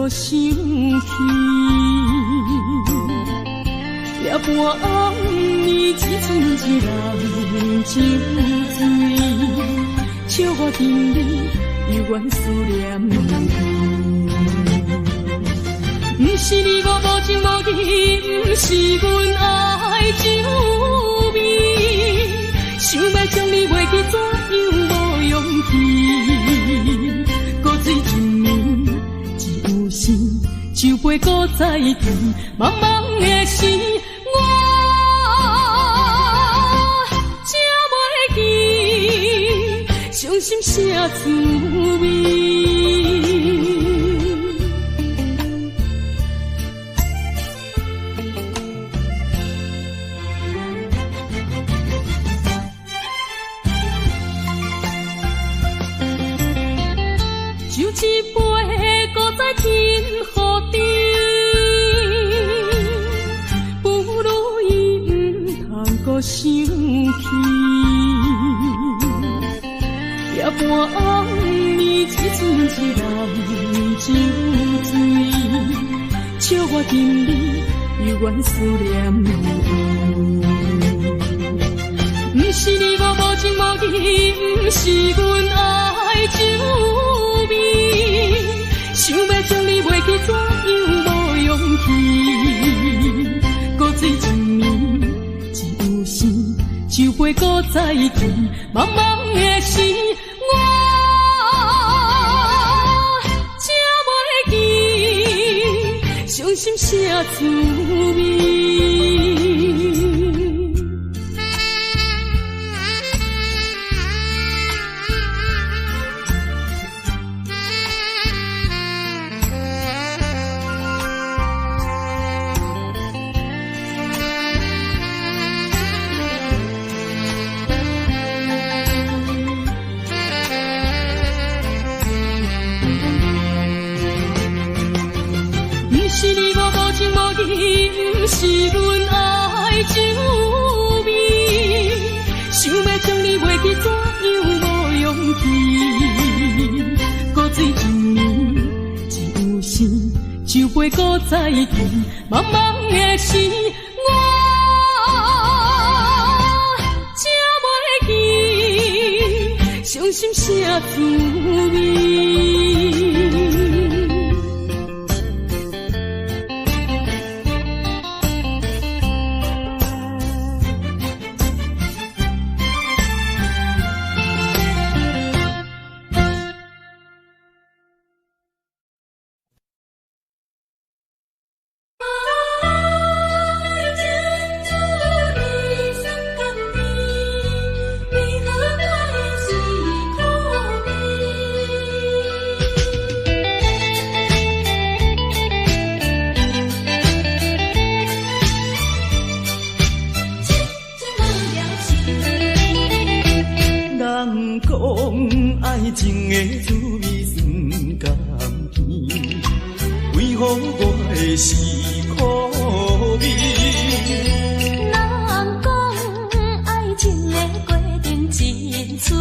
搁想起，夜半暗暝，只剩一人酒醉，笑我今日犹原思念你。不是你我无情无义，不是阮爱酒味，想要将你袂记，怎样无勇气？搁水一暝，只有心，酒杯搁再添，茫茫的时，我才袂记，伤心啥滋味？一杯搁再添予你，不如伊毋通搁想起。夜半暗暝，只剩一人酒醉，笑我今日犹原思念你。不是你我无情无义，不是阮爱酒味，想要将你袂记，怎样无勇气？搁水一暝，只有心，酒杯搁再添，茫茫的时，我才袂记，伤心啥滋味？不是阮爱酒味，想要将你袂记，怎样无勇气？搁水一暝，只有心，酒杯搁再添，茫茫的时，我才袂记，伤心啥滋味？情的滋味酸甘甜，为何我的是苦味？人讲爱情的过程真滋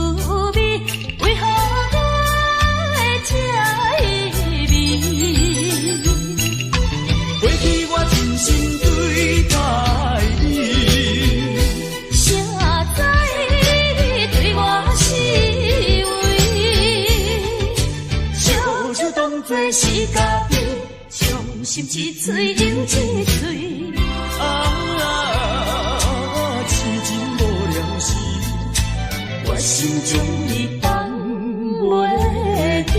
味，为何我会这味？过去我真心对待你。做是家己，伤心一嘴又一嘴。痴情无了时，我心中你放袂记。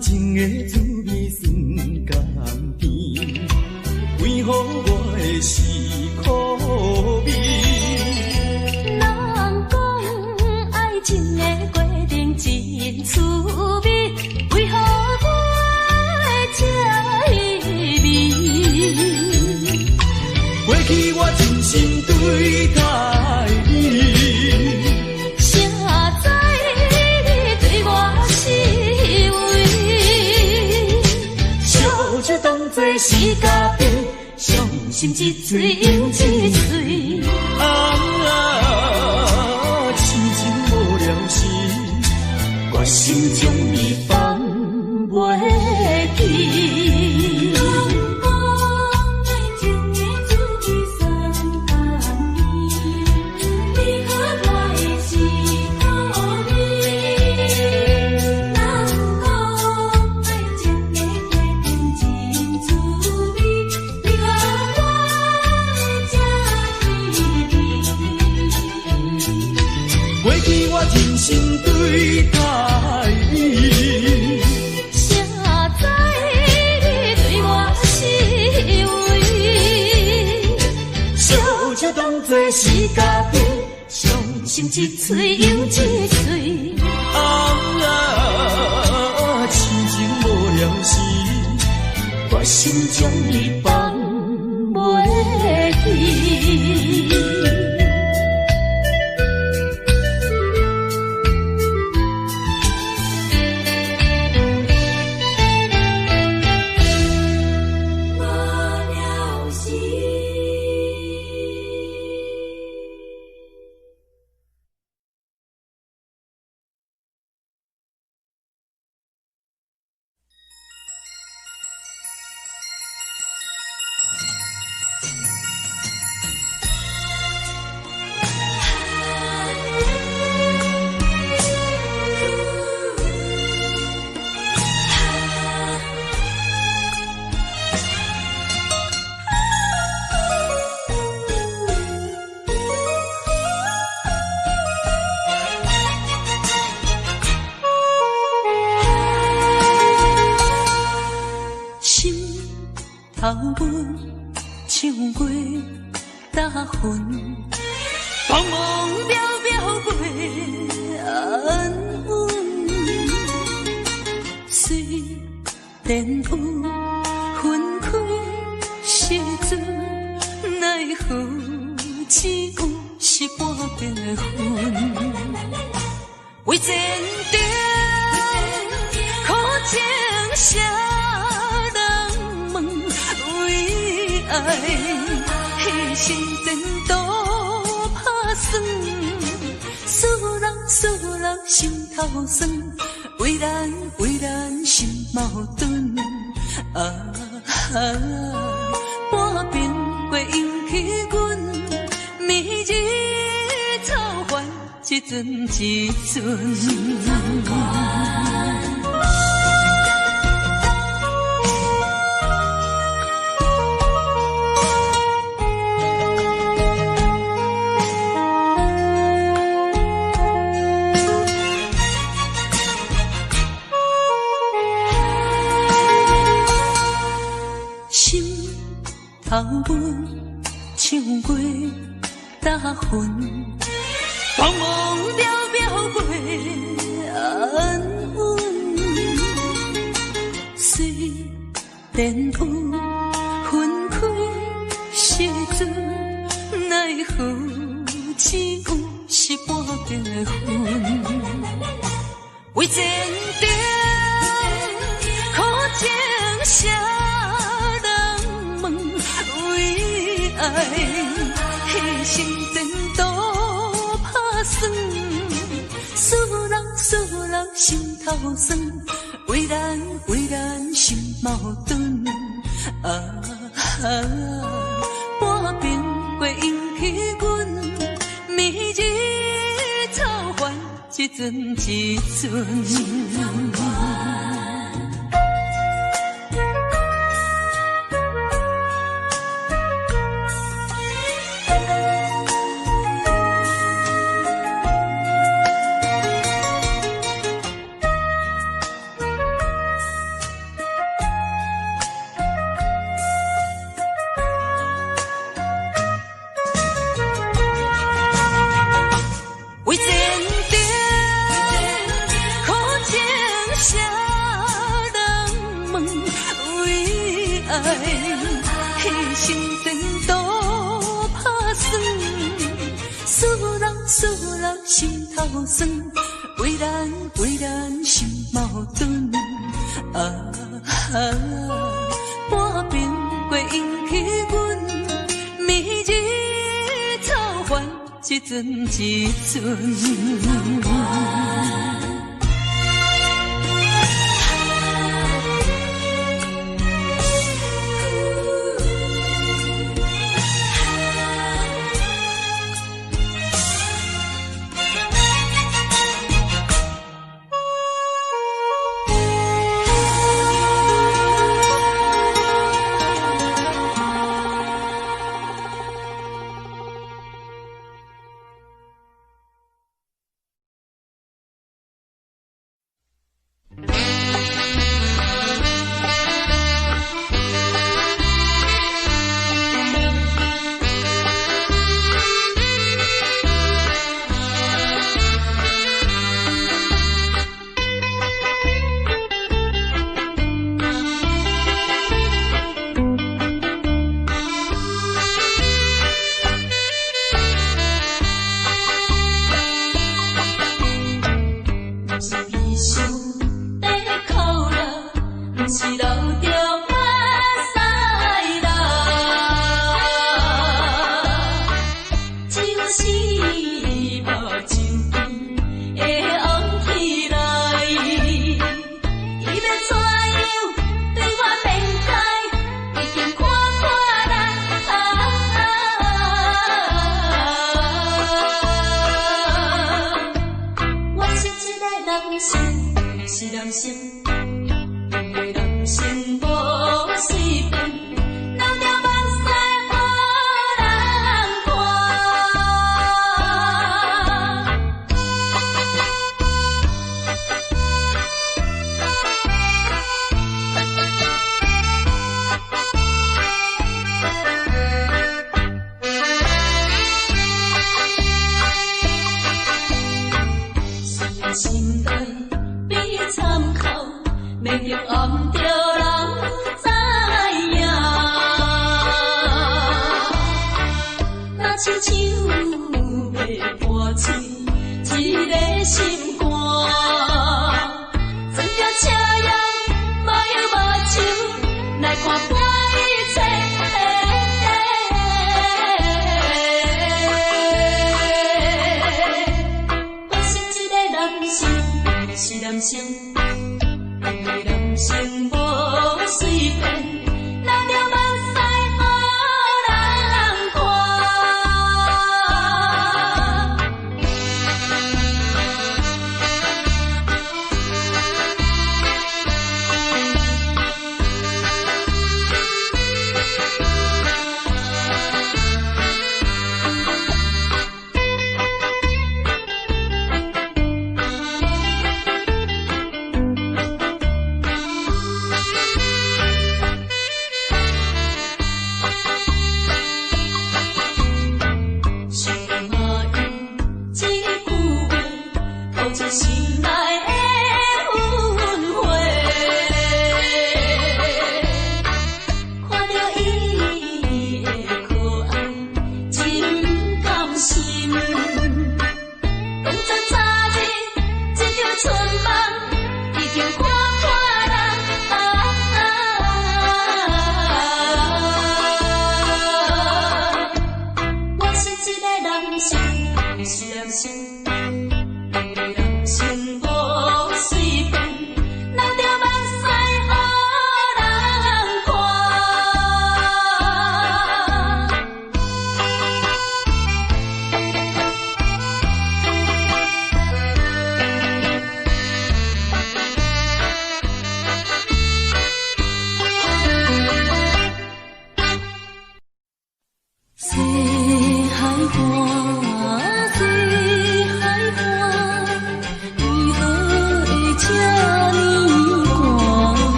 情的滋味酸甘甜，为何我会是苦味？人讲爱情的过程真滋味，为何我会这味？过去我真心对待你，谁知你对我是为，烧酒当作是咖啡，伤心一醉又一醉。痴情无了时，我心将你放袂记。真心对待你，谁知你对我是为，烧酒当作是咖啡，伤心一醉又一醉。痴情无了时，我心将你放袂记。头阮唱过大云，茫茫渺渺过安稳。虽然有分开时阵，奈何只有是半边的云。为前程苦情谁人问？为爱牺牲前途打算，使人心头酸。为咱心矛盾半边过引起阮暝日操烦，一阵一阵。头阮唱过大云，茫茫渺渺过安稳。虽然有分开时阵，奈何只有是半边的云。为前程苦情谁爱牺牲前途打算，使人心头酸。为咱心矛盾半边过引起阮暝日操烦，一阵一阵。为前程苦情谁人问？为爱牺牲前途思落心头酸，为咱心矛盾。半边过引起阮暝日操烦，一阵一阵。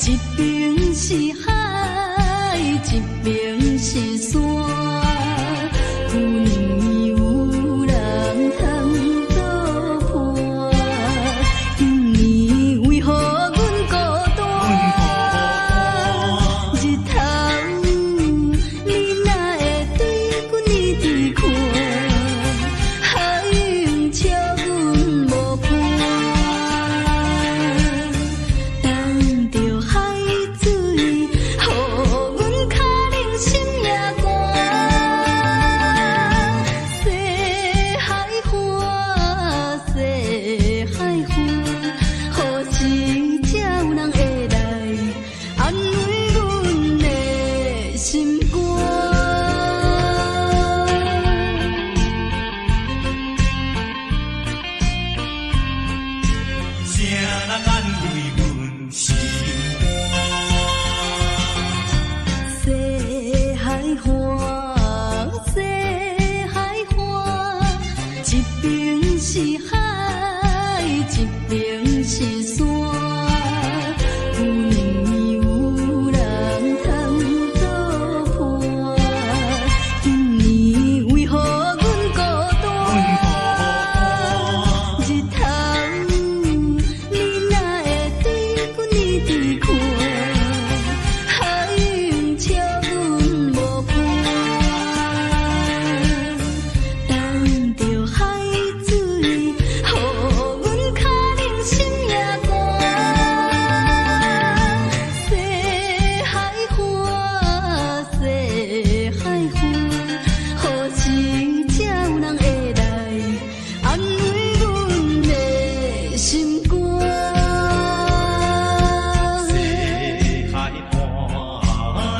一边是海，一边是山。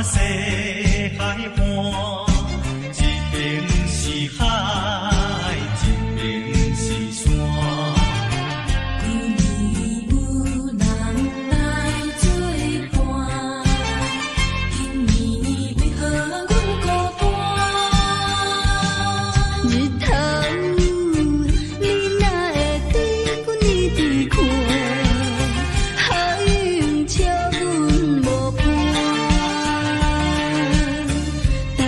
西海岸，一边是海，一边是山。今年有人来作伴，今年为何阮孤单？日头你哪会对阮一直看？海涌笑阮无伴，等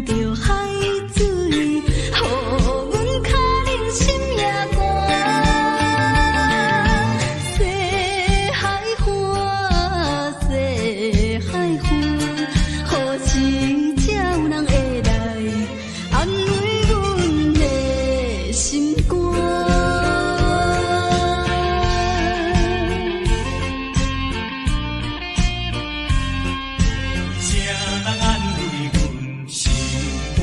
着海水，予阮脚冷心也寒。西海岸，西海岸，何时才有人会来安慰阮的心肝？谁人安慰阮心肝？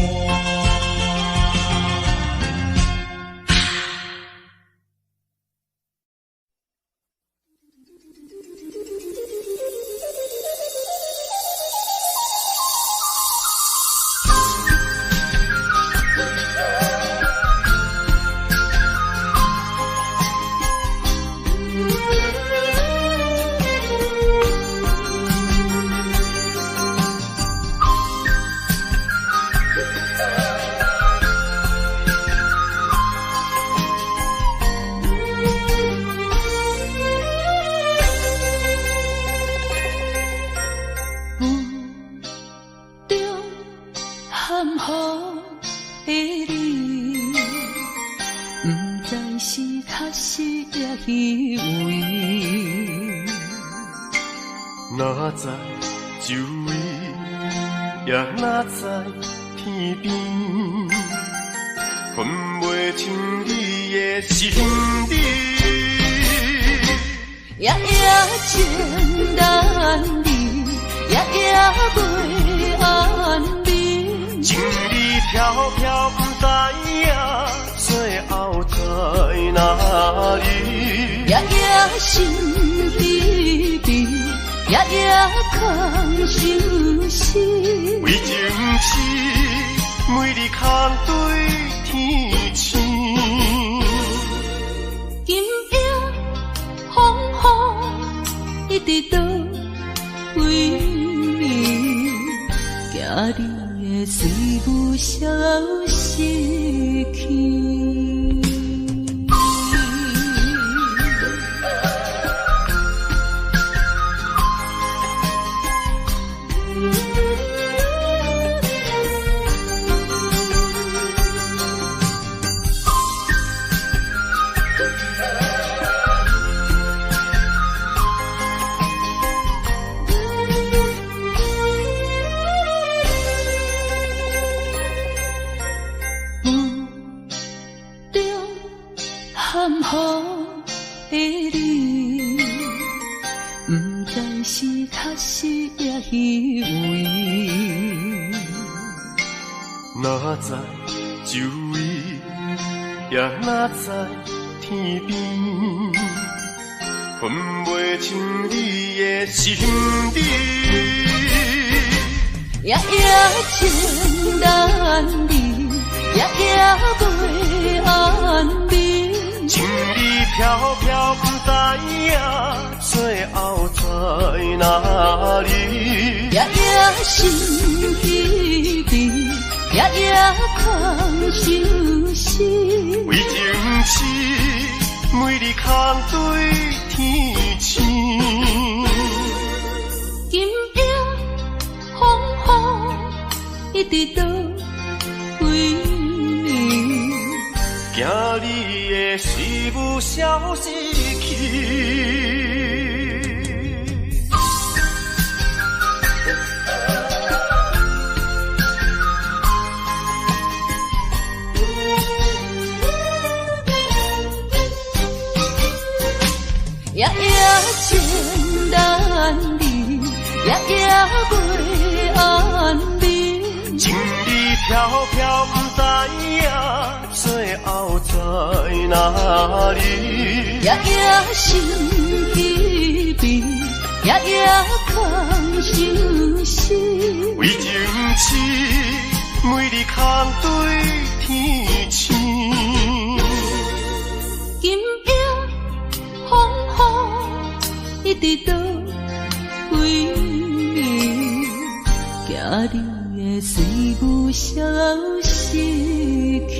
含雨的你，不知是确实也虚伪。哪知周围，也哪知天边，分袂清你的心底。夜夜情难离，夜夜袂安眠。情意飘飘，不知影最后在哪里。夜夜心悲悲，夜夜空相思。为情痴，每日空对天星。今夜风雨一直到为你，惊你的随不消息去。含雨的你，不知是确实也虚伪。哪知周围，也哪知天边，分袂清你的心底。夜夜情难离，夜夜袂安眠。情意飘飘，不知影最后在哪里。夜夜心悲悲，夜夜空相思。为情痴，每日空对天星。今夜风雨一直到为你，惊你的随不消息去。夜夜情难离，夜夜袂安眠。情意飘飘，不知影最后在哪里。夜夜心悲悲，夜夜空相思。空对天星。今夜风雨一直倒位，惊你的随我消失去。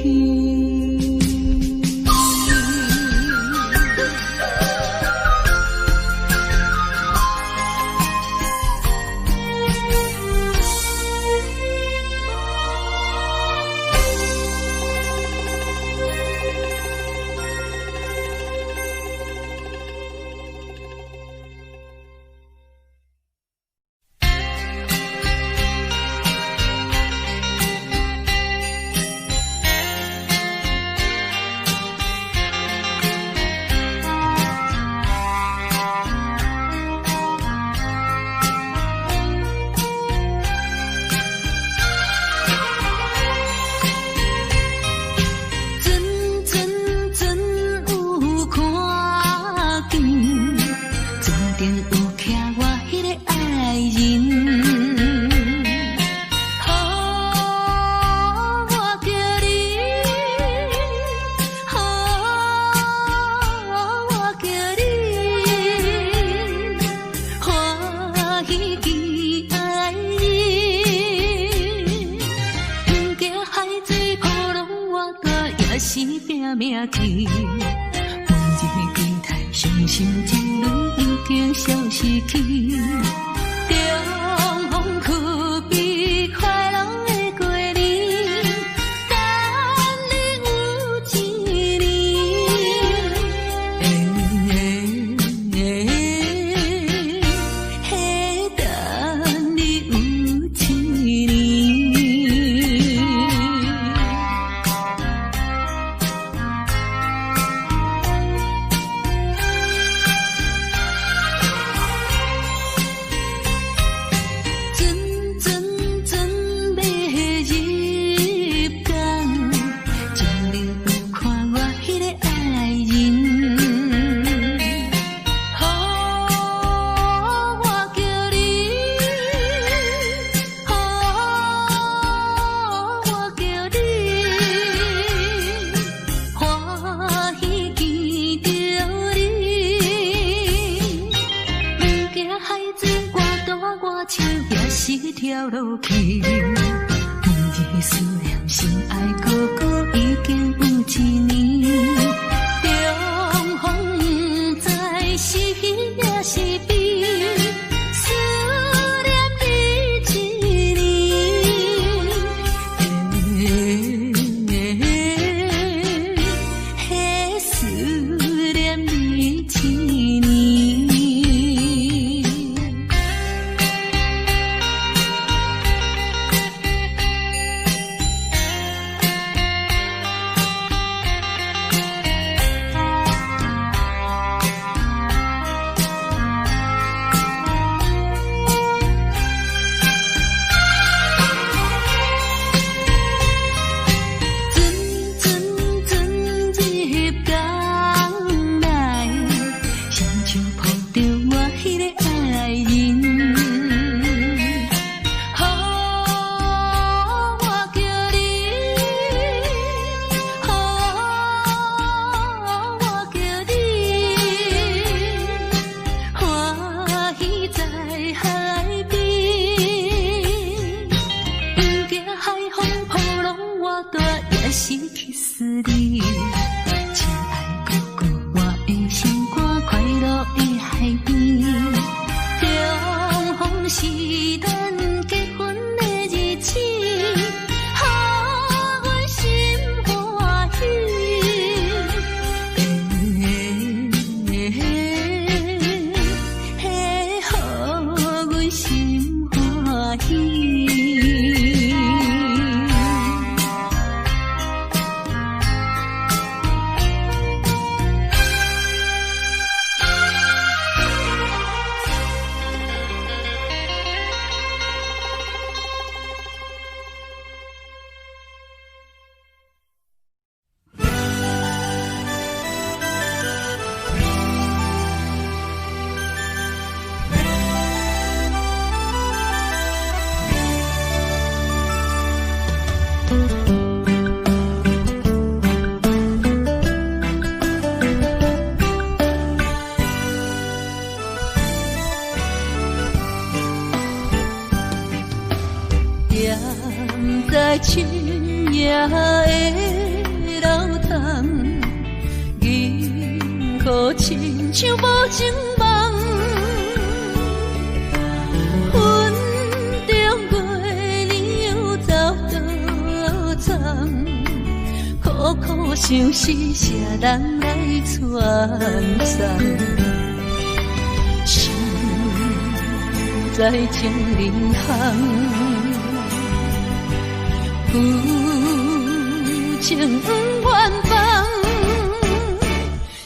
踮在深夜的楼窗，银河亲像无情梦，云中月亮又走倒藏，苦苦相思谁人来传送？心在情人行，负情远方，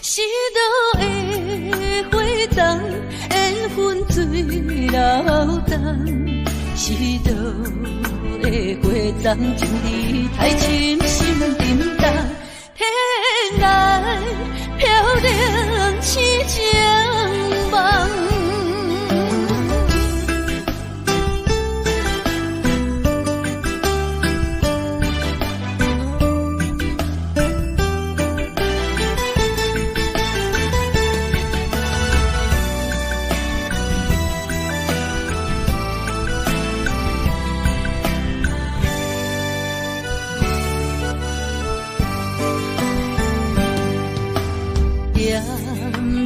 是倒的花丛，缘分水流动，是倒的花丛，情义太深，心沉重，天涯飘零痴情梦。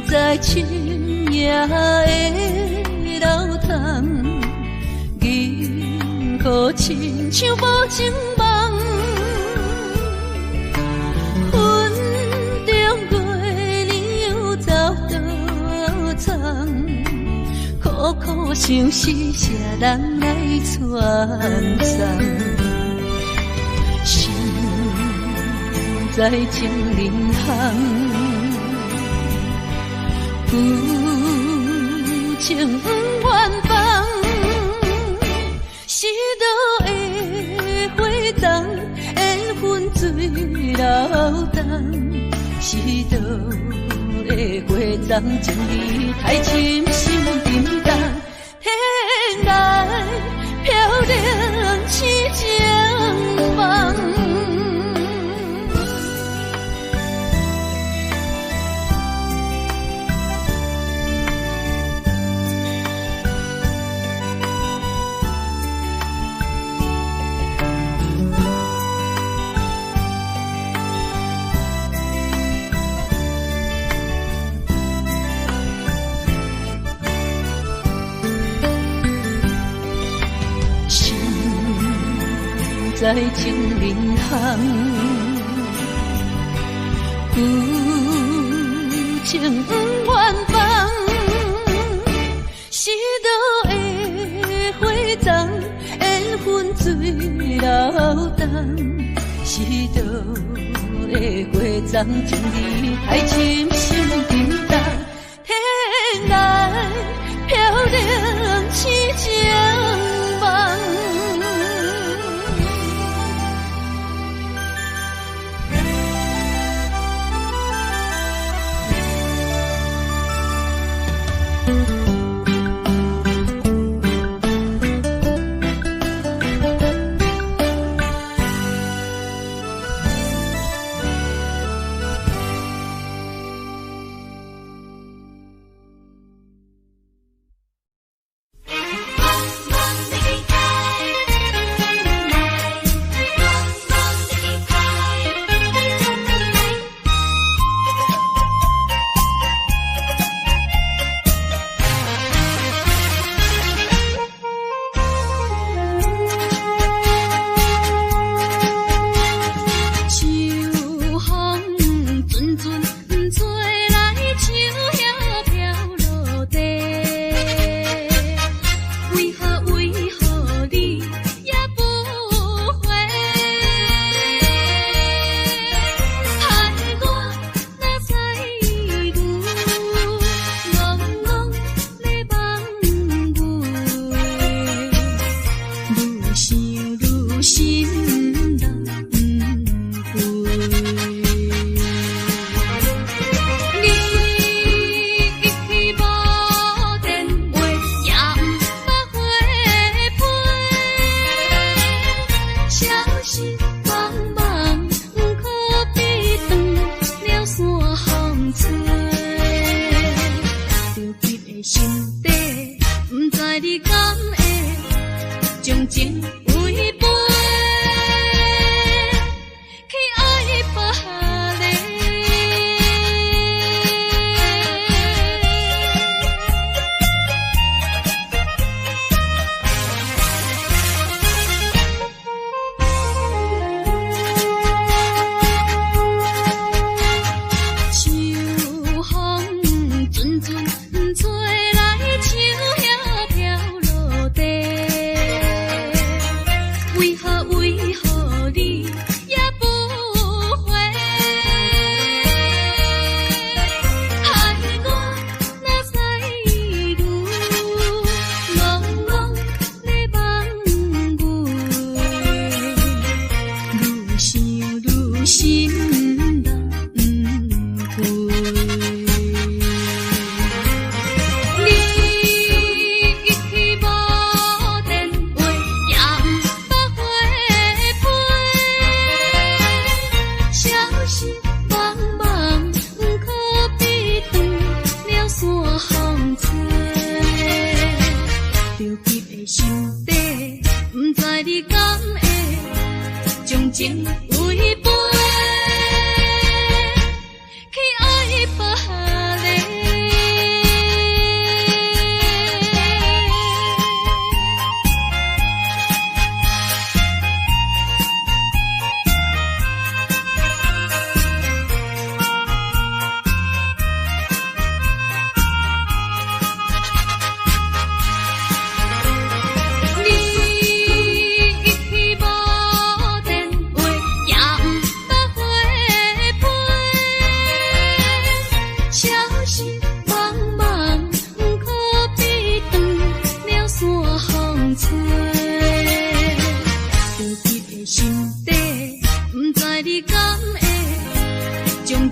在深夜的楼窗，银河亲像无情梦，云中月亮又走倒藏，苦苦相思谁人来传送？心在情人行。负情远方，是倒的花丛，缘分水流动，是倒的花丛，情义太深，心沉重，天涯飘零痴情梦。在情人行，负情远方，是倒的花丛，缘分水流动，是倒的花丛，情义太深，心沉重，天涯飘零痴情梦。情会你敢会将情违背，去爱别个。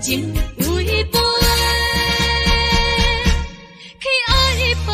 情违背，去爱别个。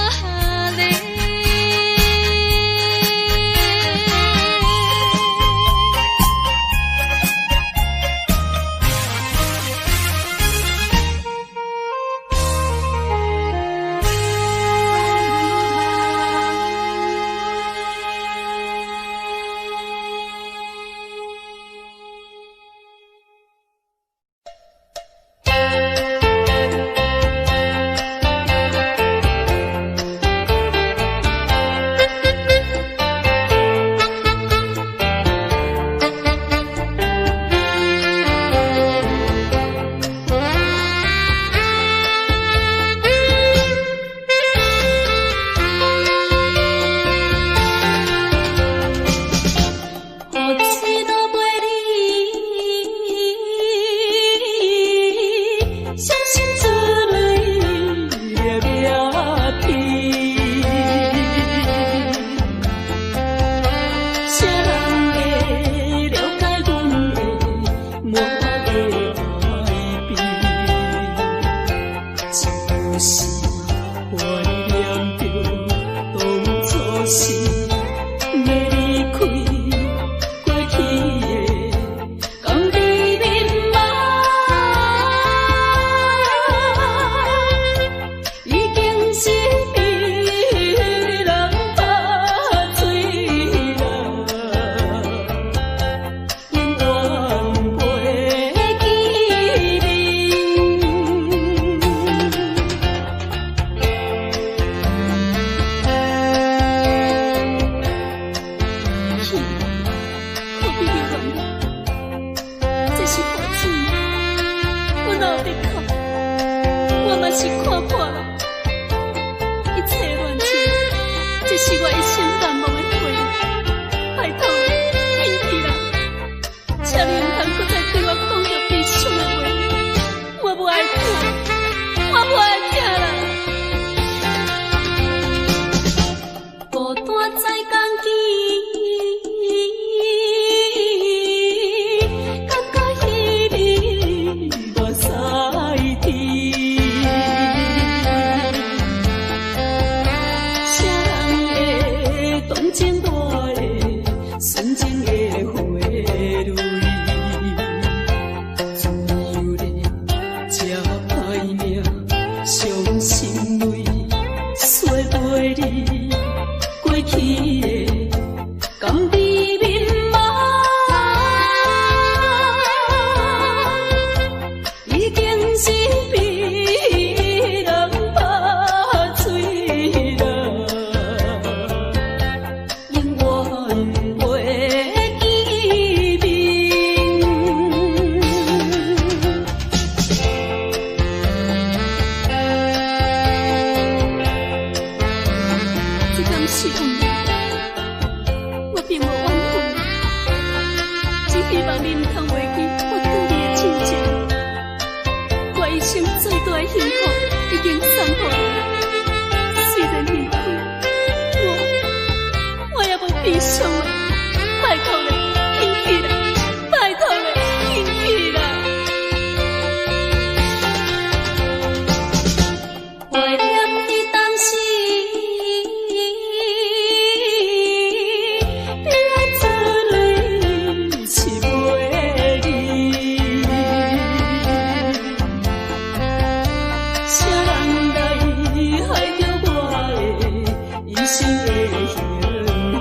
心的幸福。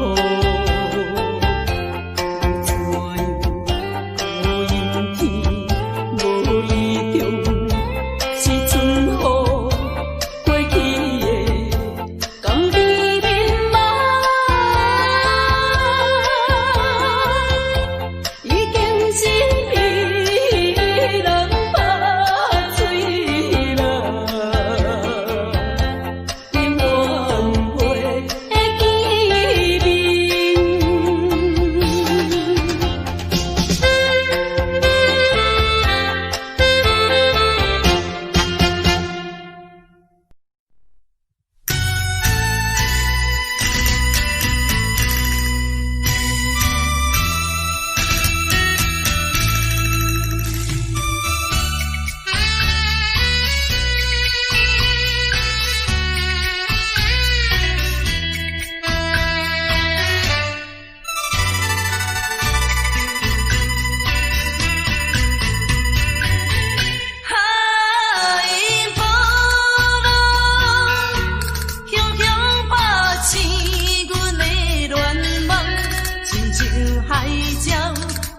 像海鸟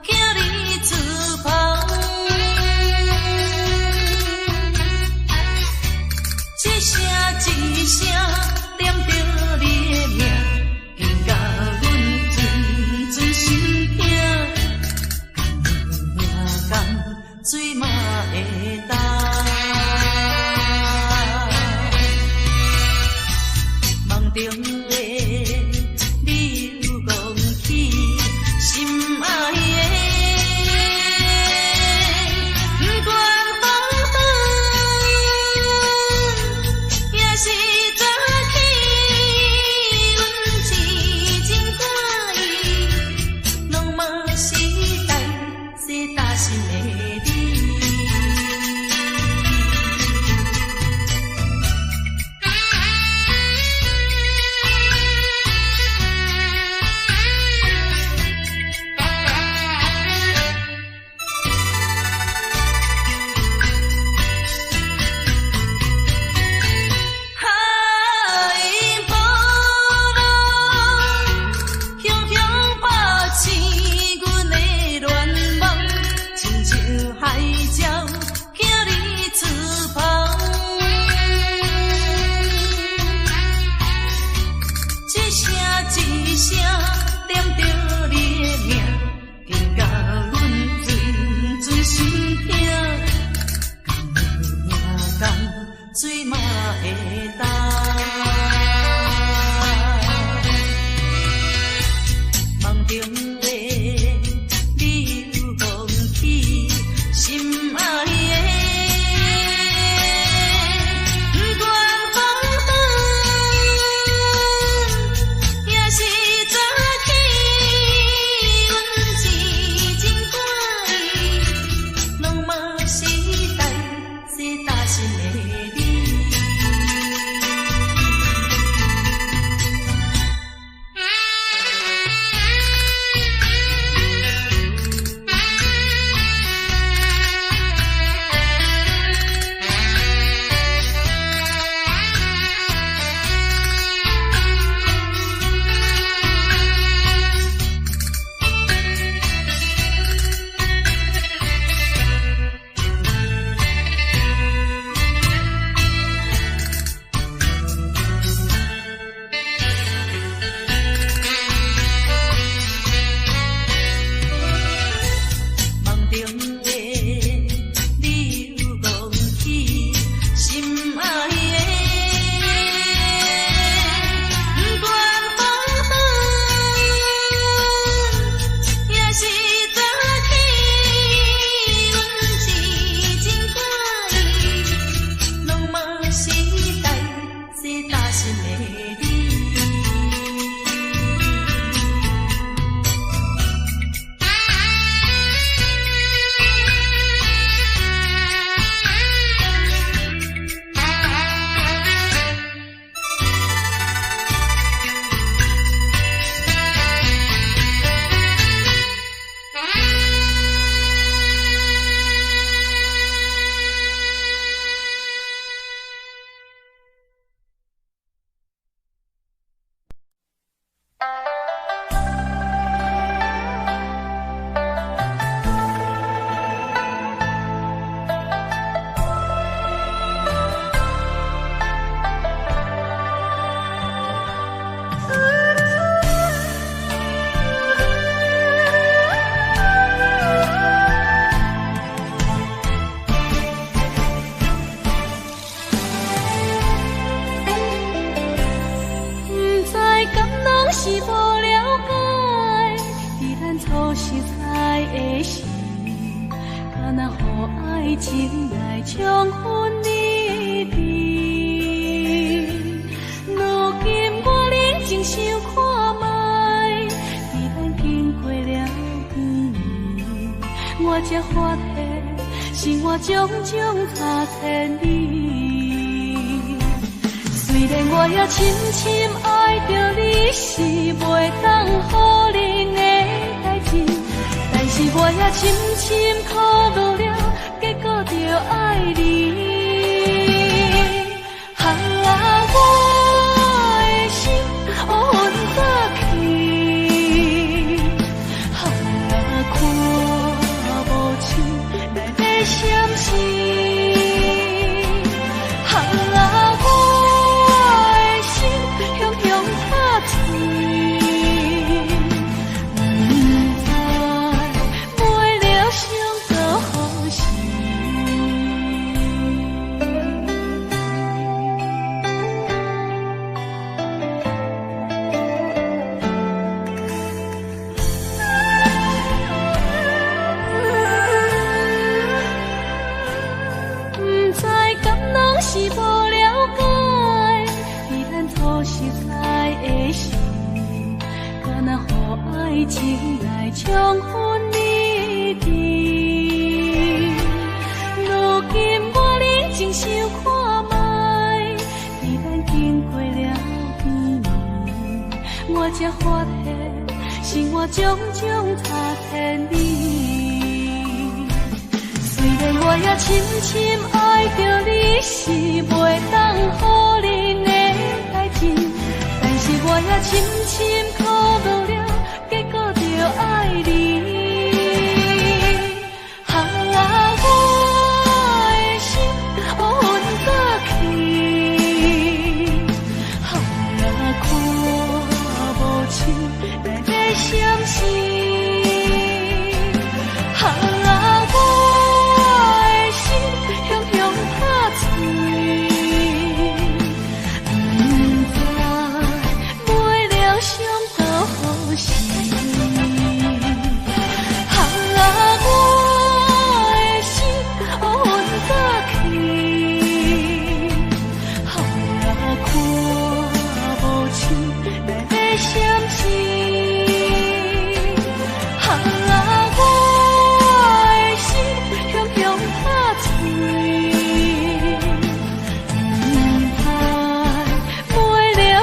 叫你出帆，一声一声念着你的名，紧甲阮阵阵心痛，甘水嘛会干。梦中的你又讲起心爱的，不管风雨，也是早起，阮痴情怪意，拢嘛是代是大心的你。水嘛会干，梦中的你又讲起心爱的，不管风雨，也是早起，阮痴情怪意，拢嘛是代是大心的你。情来冲昏你的，如今我认真想看卖，在咱经过了2年，我才发现生活种种差千里。虽然我也深深爱着你，是袂当可能的代志，但是我也深深吐露了。结果就爱你，我的心温早起，爱情来冲昏你的。如今我认真想看卖，比咱经过了几年，我才发现生活种种差天你。虽然我也深深爱着你，是袂当予恁的代志，但是我也深深苦恼了，结果就爱你。我的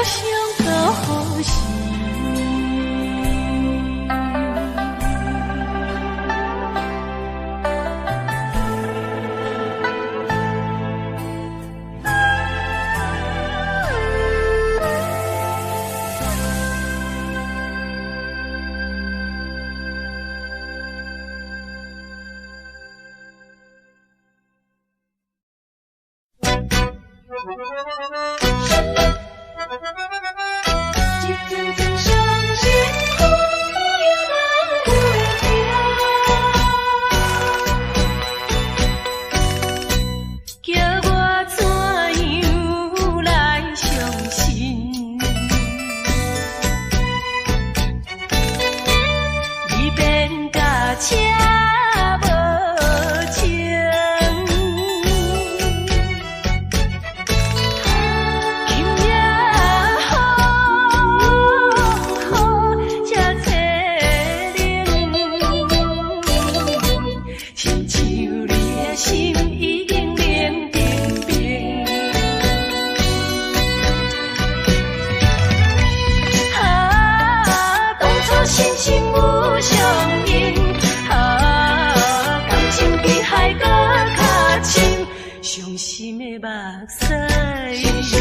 心乌云过去，看无清内在闪烁。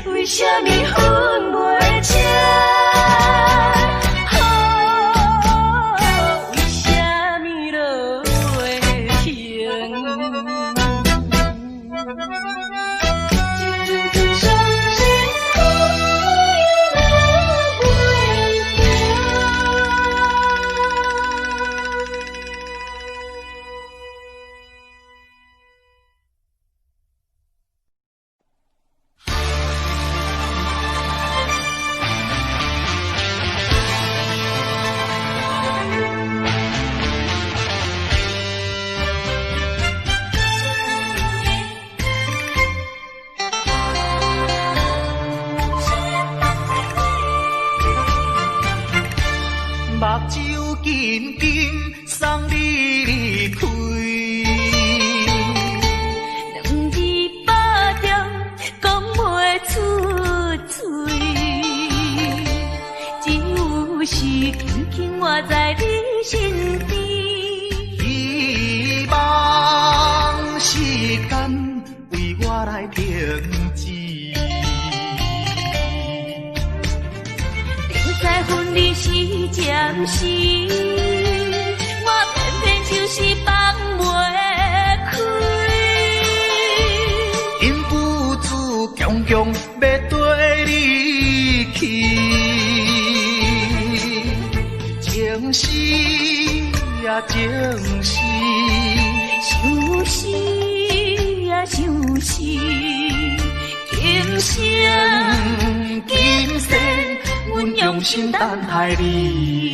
为什么分袂清？为什么落袂停？伤心苦也落袂停。目睭紧紧送你离开，两字百点讲袂出嘴，只有是轻轻活在你身边。希望时间为我来停止。在分离时暂时，我偏偏就是放袂开。因不自强强要跟你去，情丝呀情丝，想死呀想死，今生今生阮用心等待你。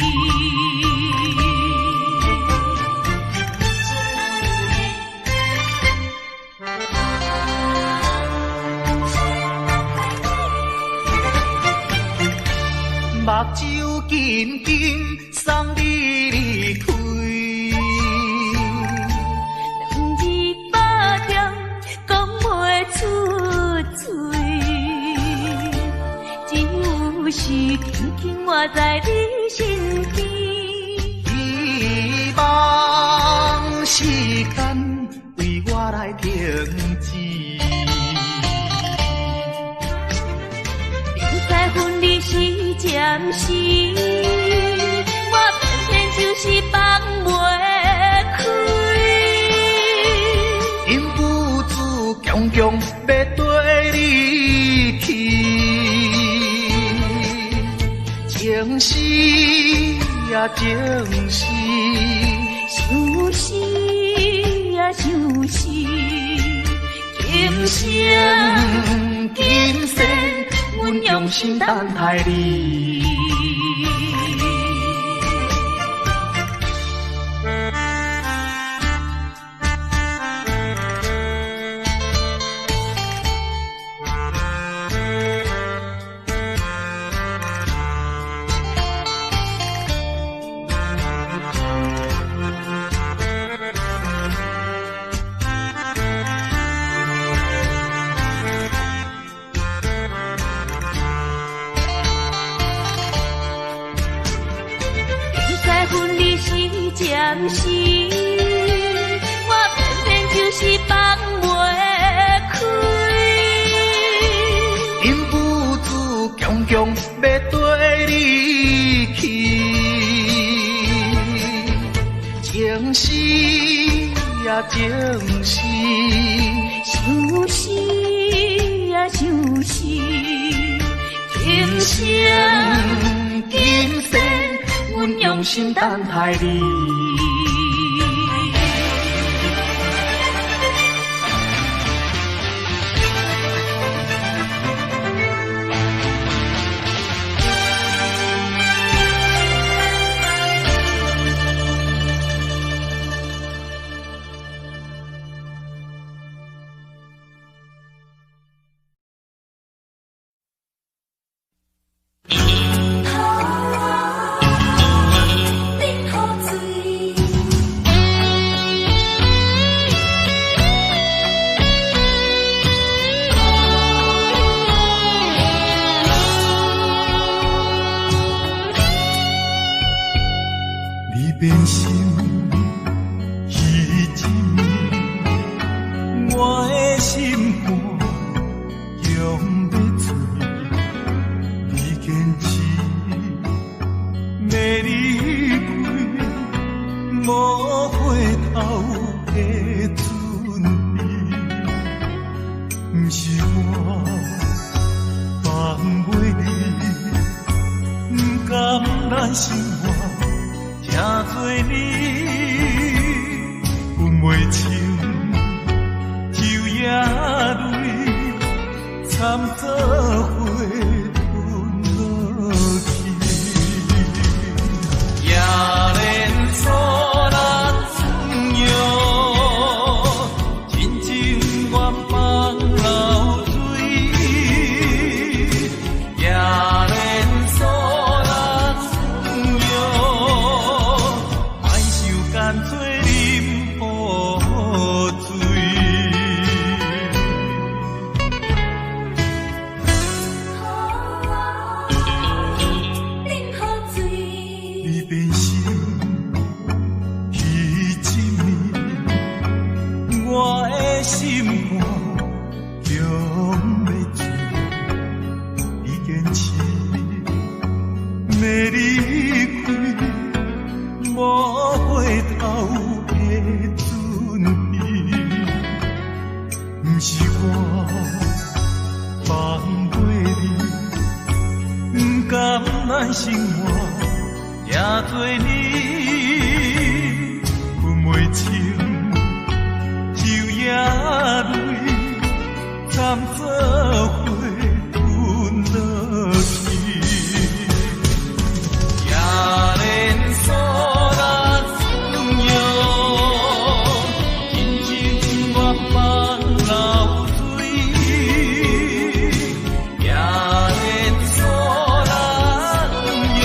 目睭紧紧送你离开，两字百点讲袂出嘴，只有是轻轻活在你身边。希望时间为我来停止。在分离时暂时，我偏偏就是放袂开。因不自强强要跟你去，情丝呀情丝，想死呀想死，今生今生阮用心等待你。暂时，我偏偏就是放袂开。因不自强强要跟你去，情丝呀情丝，想死呀想死，今生今生阮用心等待你。冷雨水要醉，你坚持要离开，无回头的准备，不是我放袂你，不甘咱生活听做你，分袂清秋夜泪，惨做花吞落去，也连锁咱滋养，真情愿放流水，也连锁咱滋养，莫受干脆啉雨水。你变心去一暝，我的心肝强要醉，你坚持要离开，无回头的准备，不是我放袂你，不甘咱生活也做你，分袂清秋夜泪，惨做花吞落去，也连锁咱滋养，真情愿放流水，也连锁咱滋养，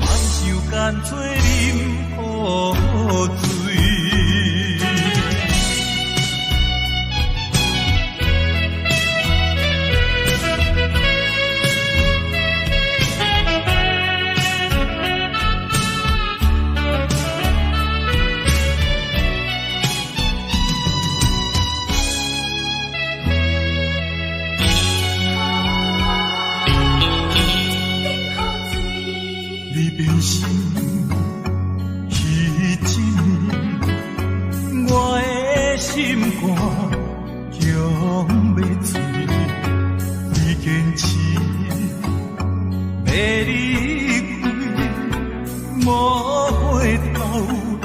莫受干脆啉雨水。你变心去一暝，我的心肝强要醉，你坚持要离开，无回头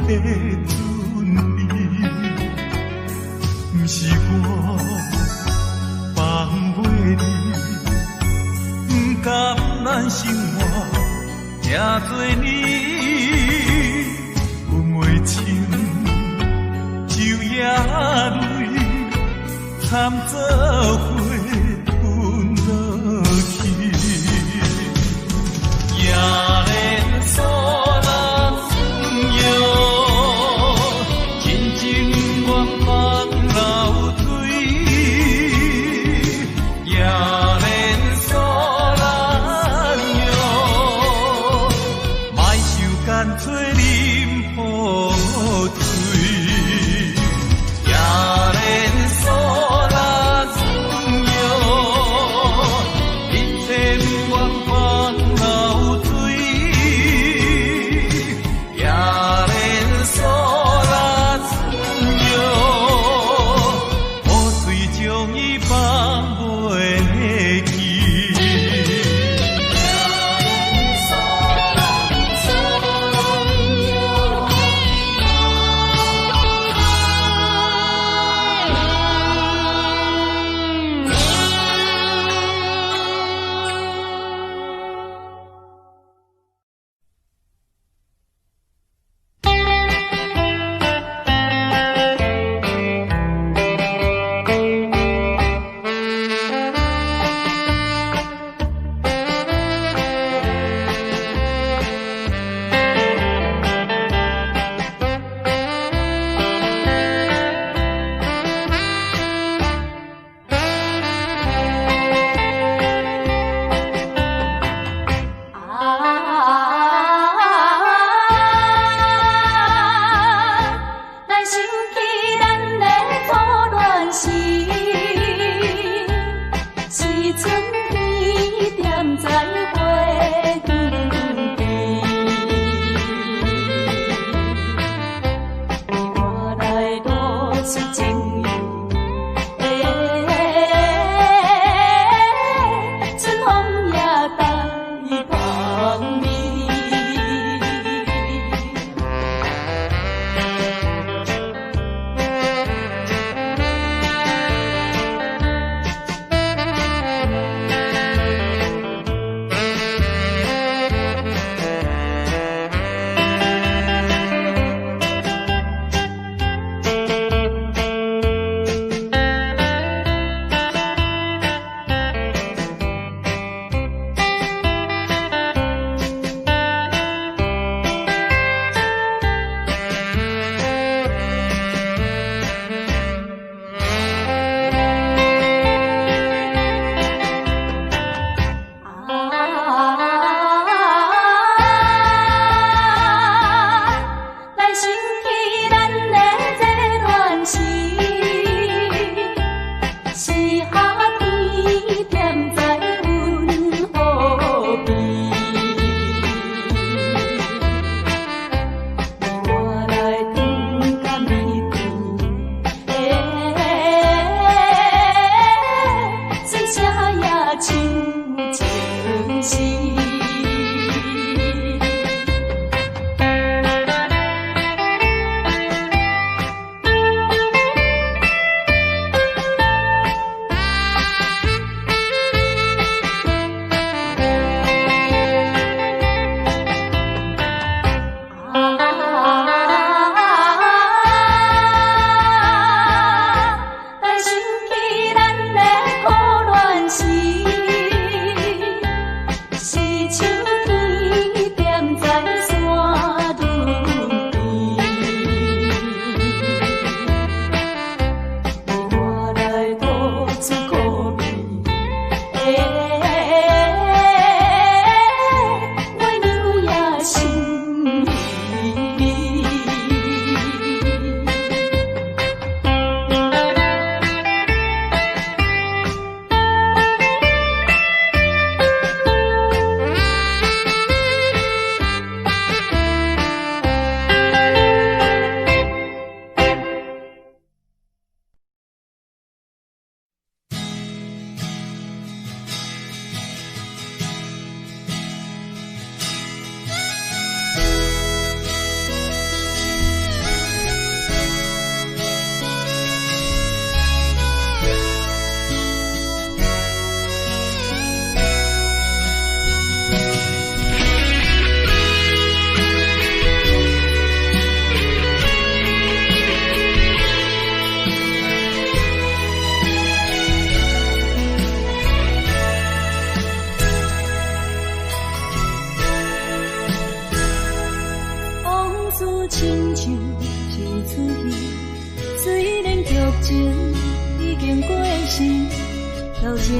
的准备，不是我放袂你，不甘咱生活也做你，分袂清秋夜泪，惨做花吞落去，也连锁咱滋养，真情愿放流水，也连锁咱养，莫受干脆啉雨水，也连锁咱滋养，一切不愿放流水，也连锁咱滋养，雨水将伊放袂去。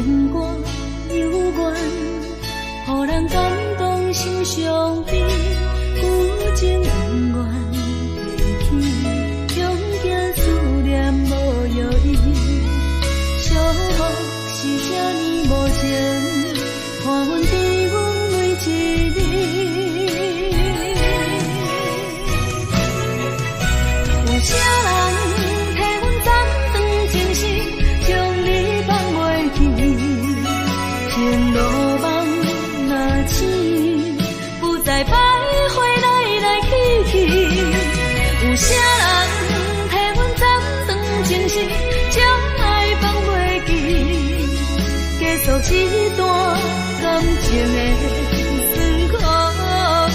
情歌幽怨，予人感动心伤悲，旧情永远提起，终惊思念无药医，寂寞是这呢无情，看阮伫阮每一日。有啥人替阮斩断情丝，将你放袂记？情路梦若醒，不再徘徊来来去去。有啥人替阮斩断情丝，将爱放袂记？结束一段感情的酸苦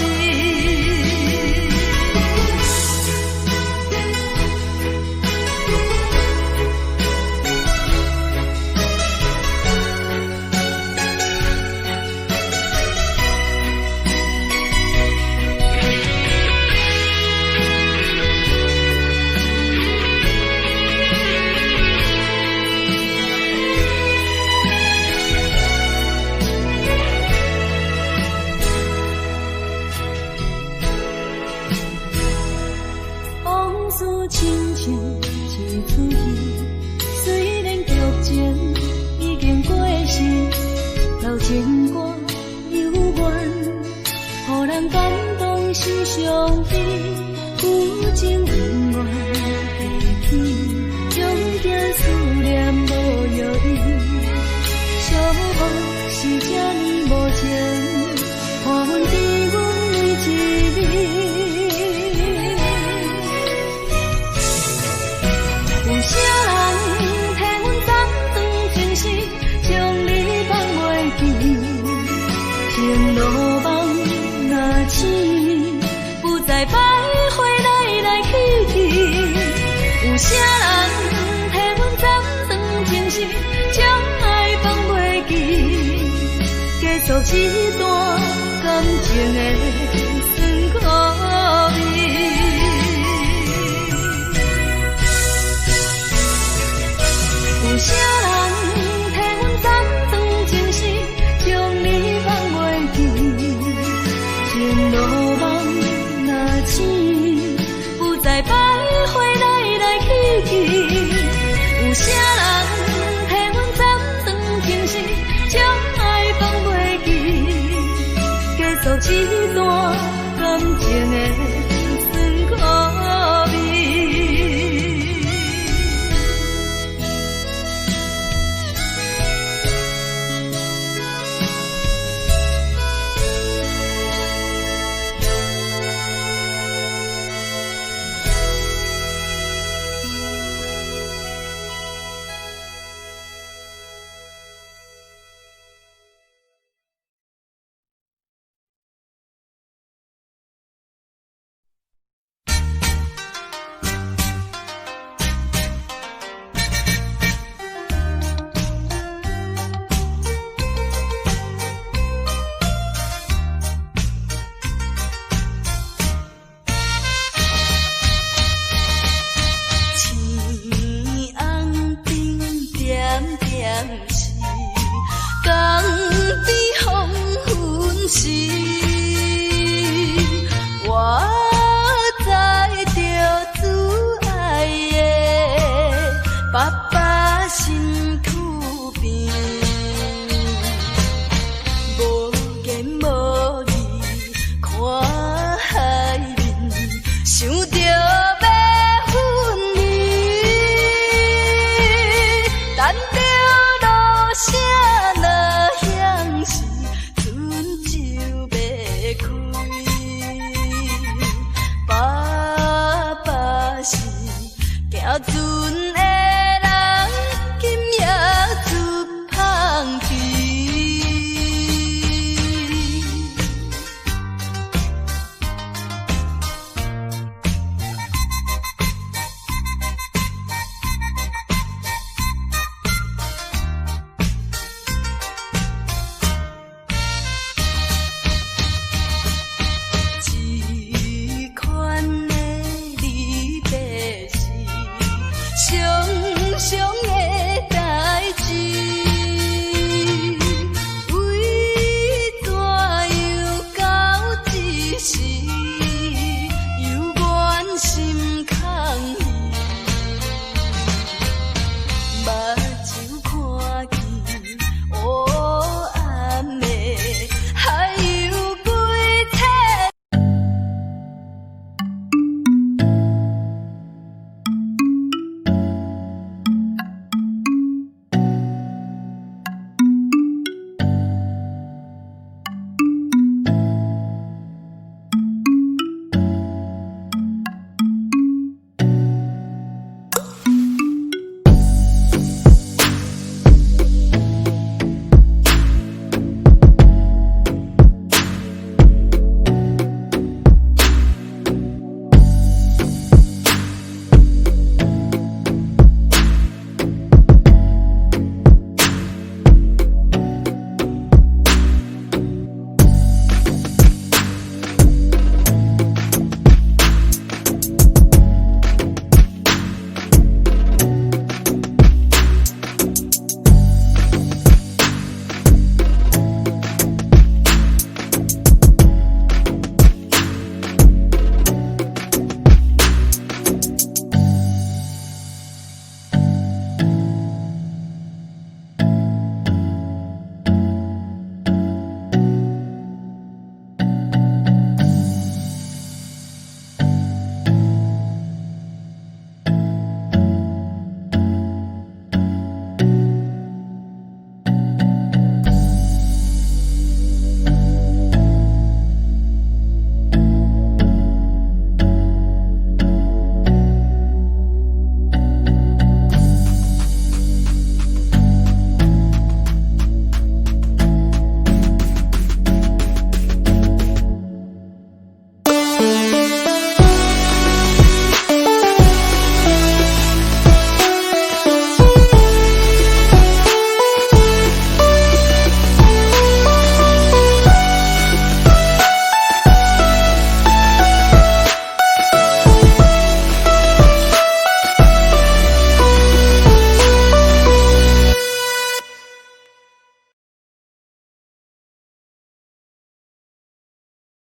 味。往事亲像一出戏，虽然剧情已经过时，老情歌幽怨，予人感动心伤悲，旧情永远提起，终惊思念无药医，寂寞是这呢无情，看阮伫阮每一日。有啥人替阮斩断情丝，将你放袂记？情路梦若醒，不再徘徊来来去去。有啥人替阮斩断情丝，将爱放袂记？结束一段感情的酸苦味。有啥